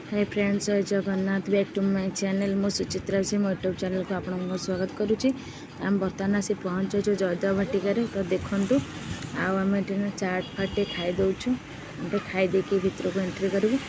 हाय friends, जय Jagannath. Back to my channel. मु सुचित्रा से मो यूट्यूब चैनल को आपको स्वागत करुच्ची। आम बर्तमान आसी पहुँचु जयदेव भाटिकार। तो देखु आम चाट फाटे खाई दौचु। खाई देकी भितर को एंट्री करूँ।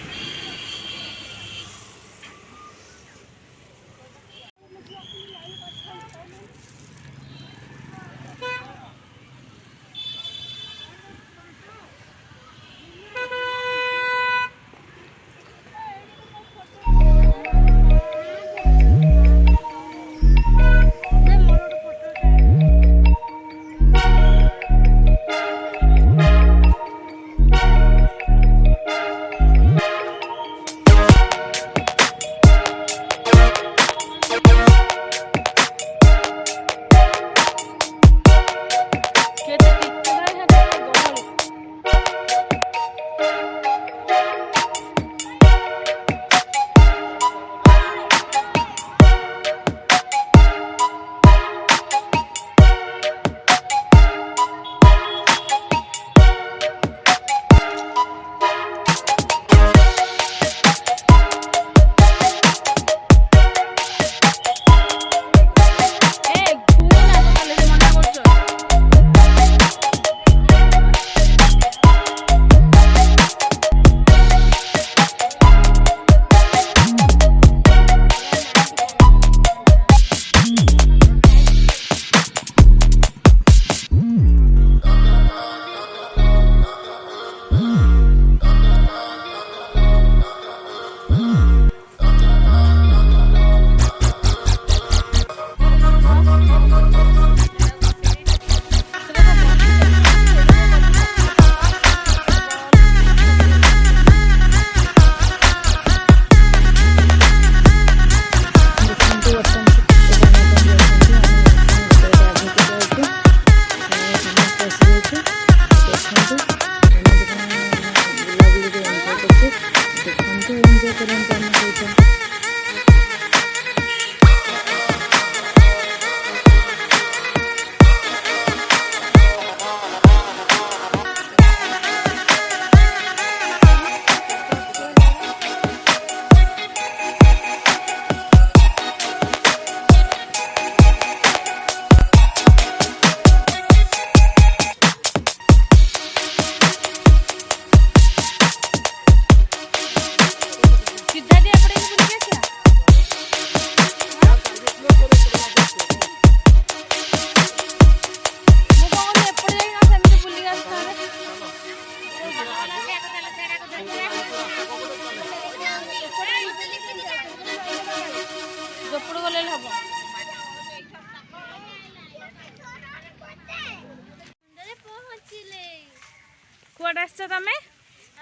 कुआडे आसछ तमे?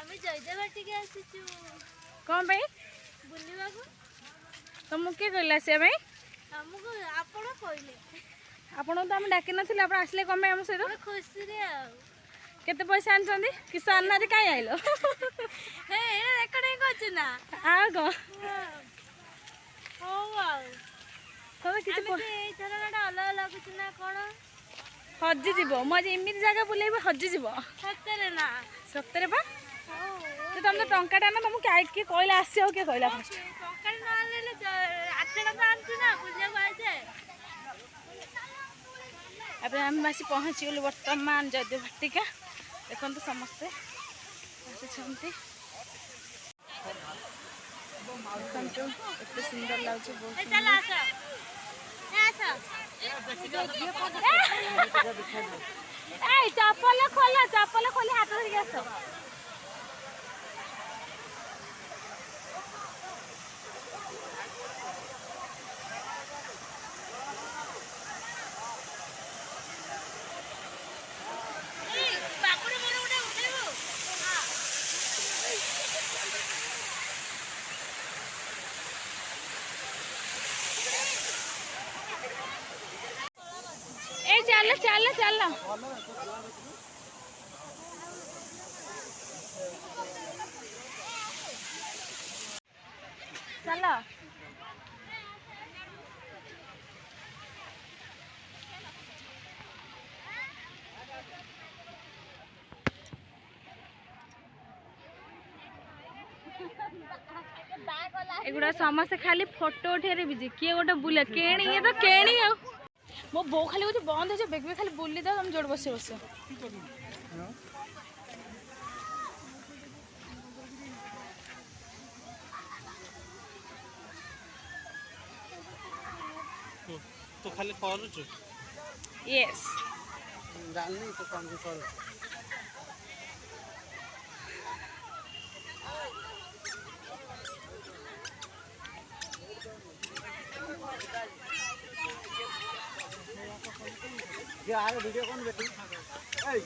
आमे जयदेव भाटिके आसीचु। कोन भाई? बुलिबा को। तुमको के कहला से भाई? हमको आपण कहले। आपण तो हम डाके नथिले, आपण आसले कोन भाई हम से तो? खुशी रे आ। केते पैसा आनछंदी? किसान ना रे काई आइलो? हे ए रेकर्डिंग करछ ना। आ गो। हो वाओ। तमे किते ए धरनाटा अलग लागुछ ना कोन? हजि जीवो म जे इमिति जगह बुलेबो हजि जीवो। सत्तरे ना। सत्तरे बा? तो तुम तो टंकाटा ना तुमको के कहला आसियो के कहला फर्स्ट? टंका ना लेले 8 टका आनछु ना बुलिया को आइछे। अब हम बासी पहुँची गलु वर्तमान जयदेव भाटिका। देखो तो समस्ते आसछंती। एते सुंदर लागछ बहुत। चल आसा। ए चप्पल खोल हाथ धरि आस। चल चल चल। एगुड़ा समस्ते खाली फोटो उठे बिजी किए गोटे बुले केणी ये तो केणी आ मो बो खाली कुछ बंद हो बेग खाली बुली दो तुम जोड़ बस बस तो खाली करूछु यस जाननी तो काम भी कर ये आरे वीडियो कौन बेटी ए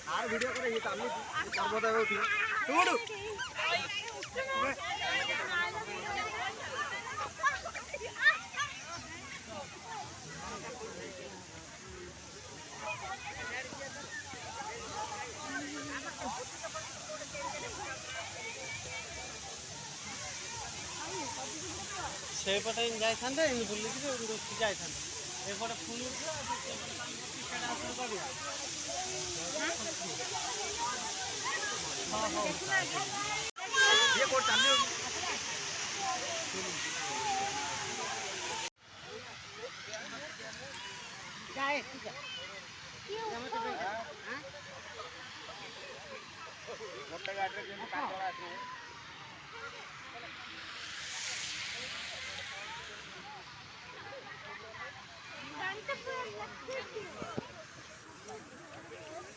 आरे वीडियो करे ये चालू सर्वदा होती छोड़ सेपटे जाई थांदे इन बुल्ली के जाई थांदे एपटे फुल ये कोड चालू जाए ठीक है मोटा गाड़ी रे जेन काटोड़ा আছে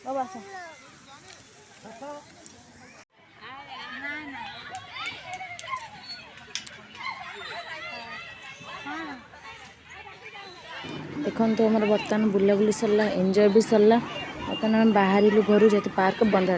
बाबा सा देखो आम बर्तमान बुलाबुली सरला एंजॉय भी सरला बर्तमान आम बाहर घर जो पार्क बंद